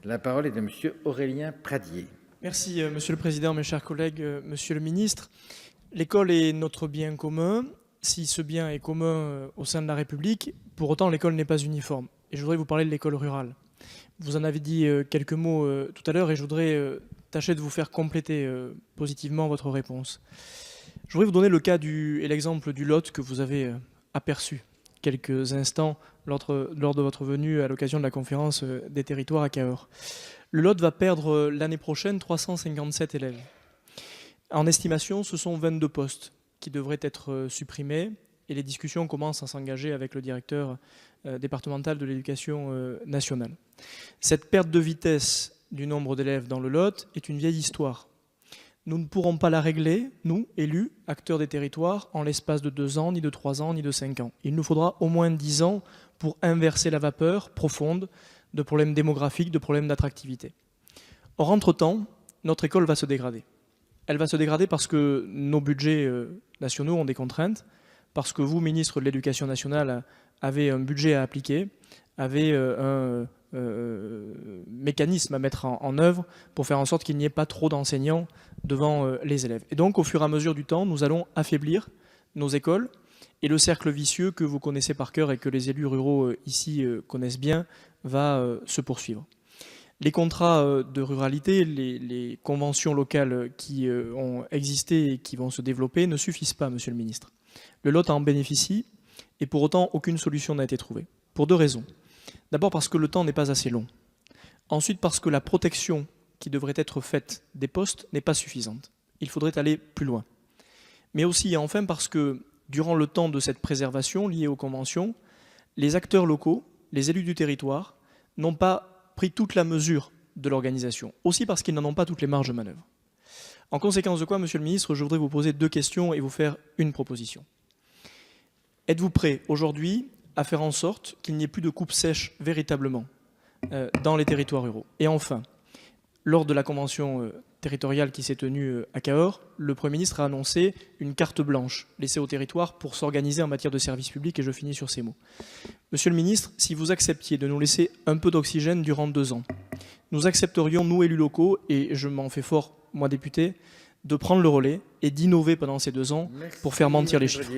La parole est à Monsieur Aurélien Pradier. Merci, Monsieur le Président, mes chers collègues, Monsieur le Ministre. L'école est notre bien commun. Si ce bien est commun au sein de la République, pour autant l'école n'est pas uniforme. Et je voudrais vous parler de l'école rurale. Vous en avez dit quelques mots tout à l'heure et je voudrais tâcher de vous faire compléter positivement votre réponse. Je voudrais vous donner le cas et l'exemple du Lot que vous avez aperçu quelques instants lors de votre venue à l'occasion de la conférence des territoires à Cahors. Le Lot va perdre l'année prochaine 357 élèves. En estimation, ce sont 22 postes qui devraient être supprimés et les discussions commencent à s'engager avec le directeur départemental de l'éducation nationale. Cette perte de vitesse du nombre d'élèves dans le Lot est une vieille histoire. Nous ne pourrons pas la régler, nous, élus, acteurs des territoires, en l'espace de 2 ans, ni de 3 ans, ni de 5 ans. Il nous faudra au moins 10 ans pour inverser la vapeur profonde de problèmes démographiques, de problèmes d'attractivité. Or, entre-temps, notre école va se dégrader. Elle va se dégrader parce que nos budgets nationaux ont des contraintes, parce que vous, ministre de l'Éducation nationale, avez un budget à appliquer, avez un mécanisme à mettre en œuvre pour faire en sorte qu'il n'y ait pas trop d'enseignants devant les élèves. Et donc, au fur et à mesure du temps, nous allons affaiblir nos écoles et le cercle vicieux que vous connaissez par cœur et que les élus ruraux ici connaissent bien va se poursuivre. Les contrats de ruralité, les conventions locales qui ont existé et qui vont se développer ne suffisent pas, Monsieur le Ministre. Le Lot en bénéficie et pour autant aucune solution n'a été trouvée. Pour 2 raisons. D'abord parce que le temps n'est pas assez long. Ensuite parce que la protection qui devrait être faite des postes n'est pas suffisante. Il faudrait aller plus loin. Mais aussi et enfin parce que durant le temps de cette préservation liée aux conventions, les acteurs locaux, les élus du territoire, n'ont pas pris toute la mesure de l'organisation. Aussi parce qu'ils n'en ont pas toutes les marges de manœuvre. En conséquence de quoi, Monsieur le Ministre, je voudrais vous poser 2 questions et vous faire une proposition. Êtes-vous prêt aujourd'hui à faire en sorte qu'il n'y ait plus de coupe sèche véritablement dans les territoires ruraux? Et enfin, lors de la convention territoriale qui s'est tenue à Cahors, le Premier ministre a annoncé une carte blanche laissée au territoire pour s'organiser en matière de services publics, et je finis sur ces mots. Monsieur le ministre, si vous acceptiez de nous laisser un peu d'oxygène durant 2 ans, nous accepterions, nous élus locaux, et je m'en fais fort, moi député, de prendre le relais et d'innover pendant ces 2 ans pour faire mentir les chiffres.